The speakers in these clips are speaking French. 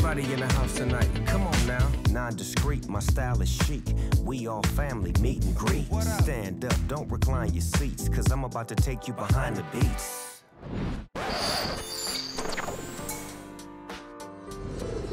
Everybody in the house tonight, come on now. Non-discreet, my style is chic. We all family, meet and greet. Stand up, don't recline your seats, cause I'm about to take you behind the beats.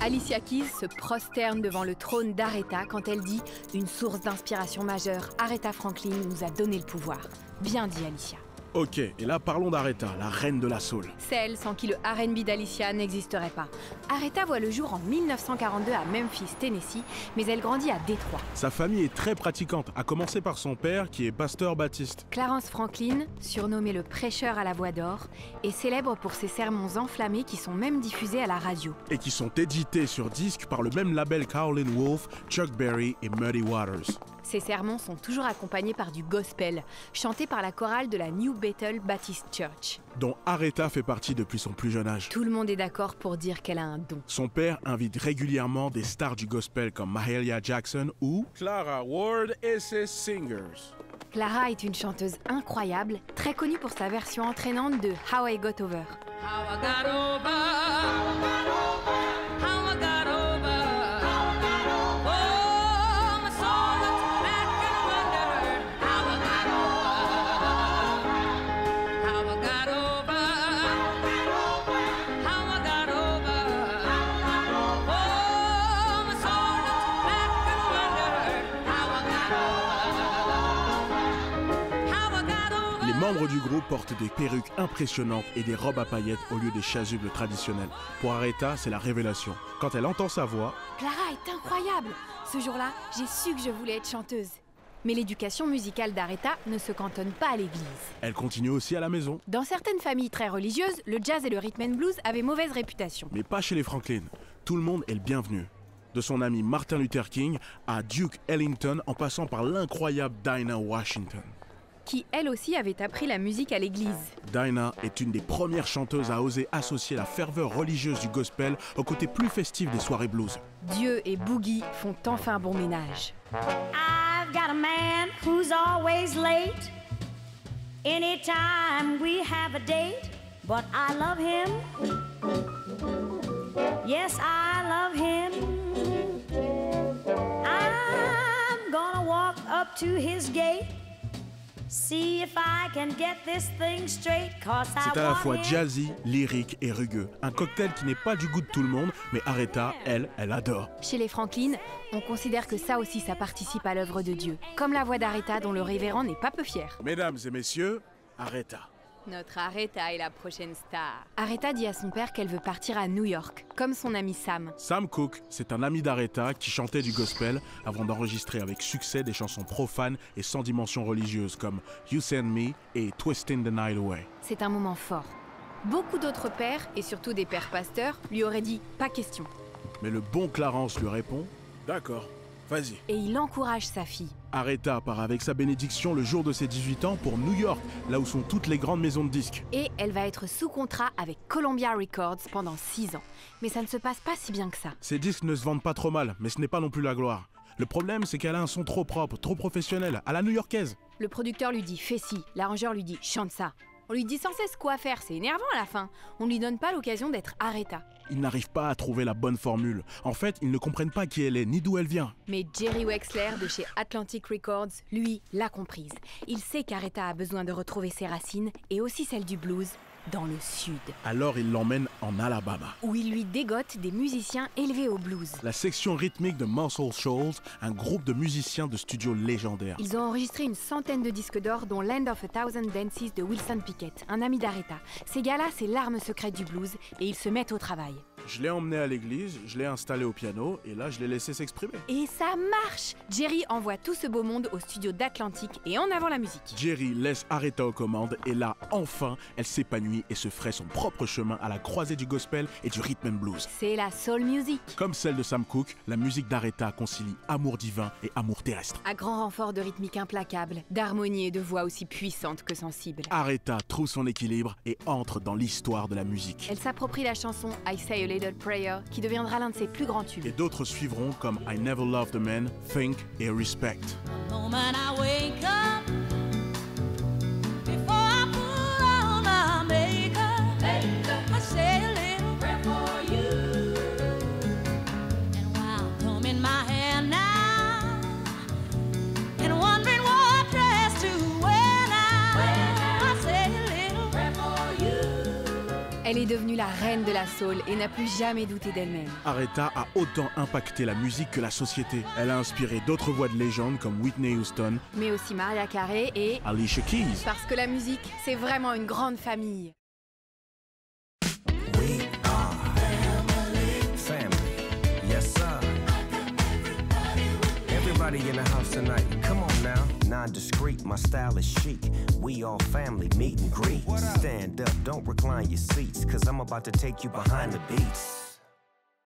Alicia Keys se prosterne devant le trône d'Aretha quand elle dit « Une source d'inspiration majeure, Aretha Franklin nous a donné le pouvoir ». Bien dit Alicia. Ok, et là parlons d'Aretha, la reine de la soul. Celle sans qui le R&B d'Alicia n'existerait pas. Aretha voit le jour en 1942 à Memphis, Tennessee, mais elle grandit à Détroit. Sa famille est très pratiquante, à commencer par son père qui est pasteur baptiste. Clarence Franklin, surnommé le prêcheur à la voix d'or, est célèbre pour ses sermons enflammés qui sont même diffusés à la radio. Et qui sont édités sur disque par le même label qu'Howlin' Wolf, Chuck Berry et Muddy Waters. Ces sermons sont toujours accompagnés par du gospel, chanté par la chorale de la New Bethel Baptist Church. Dont Aretha fait partie depuis son plus jeune âge. Tout le monde est d'accord pour dire qu'elle a un don. Son père invite régulièrement des stars du gospel comme Mahalia Jackson ou Clara Ward et ses Singers. Clara est une chanteuse incroyable, très connue pour sa version entraînante de How I Got Over. How I got over, how I got over. Oh, my soul looks back and wondered how I got over, how I got over, how I got over. Oh, my soul looks back and wondered how I got over. Les membres du groupe portent des perruques impressionnantes et des robes à paillettes au lieu des chasubles traditionnels. Pour Aretha, c'est la révélation. Quand elle entend sa voix, Clara est incroyable! Ce jour-là, j'ai su que je voulais être chanteuse. Mais l'éducation musicale d'Aretha ne se cantonne pas à l'église. elle continue aussi à la maison. Dans certaines familles très religieuses, le jazz et le rhythm and blues avaient mauvaise réputation. Mais pas chez les Franklin. Tout le monde est le bienvenu. De son ami Martin Luther King à Duke Ellington en passant par l'incroyable Dinah Washington. Qui, elle aussi, avait appris la musique à l'église. Dinah est une des premières chanteuses à oser associer la ferveur religieuse du gospel au côté plus festif des soirées blues. Dieu et Boogie font enfin bon ménage. I've got a man who's always late. Anytime we have a date, but I love him. Yes, I love him. I'm gonna walk up to his gate. See if I can get this thing straight, 'cause I C'est à la want fois him. jazzy, lyrique et rugueux. Un cocktail qui n'est pas du goût de tout le monde, mais Aretha, elle adore. Chez les Franklin, on considère que ça aussi, ça participe à l'œuvre de Dieu. Comme la voix d'Aretha dont le révérend n'est pas peu fier. Mesdames et messieurs, Aretha. Notre Aretha est la prochaine star. Aretha dit à son père qu'elle veut partir à New York, comme son ami Sam. Sam Cooke, c'est un ami d'Aretha qui chantait du gospel avant d'enregistrer avec succès des chansons profanes et sans dimension religieuse comme You Send Me et Twisting the Night Away. C'est un moment fort. Beaucoup d'autres pères, et surtout des pères pasteurs, lui auraient dit « pas question ». Mais le bon Clarence lui répond « D'accord, vas-y ». Et il encourage sa fille. Aretha part avec sa bénédiction le jour de ses 18 ans pour New York, là où sont toutes les grandes maisons de disques. Et elle va être sous contrat avec Columbia Records pendant 6 ans. Mais ça ne se passe pas si bien que ça. Ces disques ne se vendent pas trop mal, mais ce n'est pas non plus la gloire. Le problème, c'est qu'elle a un son trop propre, trop professionnel, à la new-yorkaise. Le producteur lui dit « fais ci », l'arrangeur lui dit « chante ça ». On lui dit sans cesse quoi faire, c'est énervant à la fin. On ne lui donne pas l'occasion d'être Aretha. Ils n'arrivent pas à trouver la bonne formule. En fait, ils ne comprennent pas qui elle est, ni d'où elle vient. Mais Jerry Wexler de chez Atlantic Records, lui, l'a comprise. Il sait qu'Aretha a besoin de retrouver ses racines, et aussi celles du blues, dans le sud. Alors il l'emmène en Alabama, Où il lui dégote des musiciens élevés au blues. la section rythmique de Muscle Shoals, un groupe de musiciens de studio légendaires. Ils ont enregistré une centaine de disques d'or, dont Land of a Thousand Dances de Wilson Pickett, un ami d'Aretha. Ces gars-là, c'est l'arme secrète du blues, et ils se mettent au travail. Je l'ai emmené à l'église, je l'ai installé au piano, et là je l'ai laissé s'exprimer. Et ça marche! Jerry envoie tout ce beau monde au studio d'Atlantic, et en avant la musique. Jerry laisse Aretha aux commandes, et là, enfin, elle s'épanouit et se ferait son propre chemin à la croisée du gospel et du rhythm and blues. C'est la soul music. Comme celle de Sam Cooke, la musique d'Aretha concilie amour divin et amour terrestre. À grand renfort de rythmique implacable, d'harmonie et de voix aussi puissantes que sensibles. Aretha trouve son équilibre et entre dans l'histoire de la musique. Elle s'approprie la chanson I Say a Little Prayer, qui deviendra l'un de ses plus grands tubes. Et d'autres suivront comme I Never Loved a Man, Think et Respect. The moment I wake up, before I put on my makeup, I say a little prayer for you. Elle est devenue la reine de la soul et n'a plus jamais douté d'elle-même. Aretha a autant impacté la musique que la société. Elle a inspiré d'autres voix de légende comme Whitney Houston, Mais aussi Mariah Carey et... Alicia Keys. Parce que la musique, c'est vraiment une grande famille. We are family. Yes, sir. Everybody in the house tonight, come on now. Non-discreet, my style is chic. We all family, meet and greet. Stand up, don't recline your seats, cause I'm about to take you behind the beats.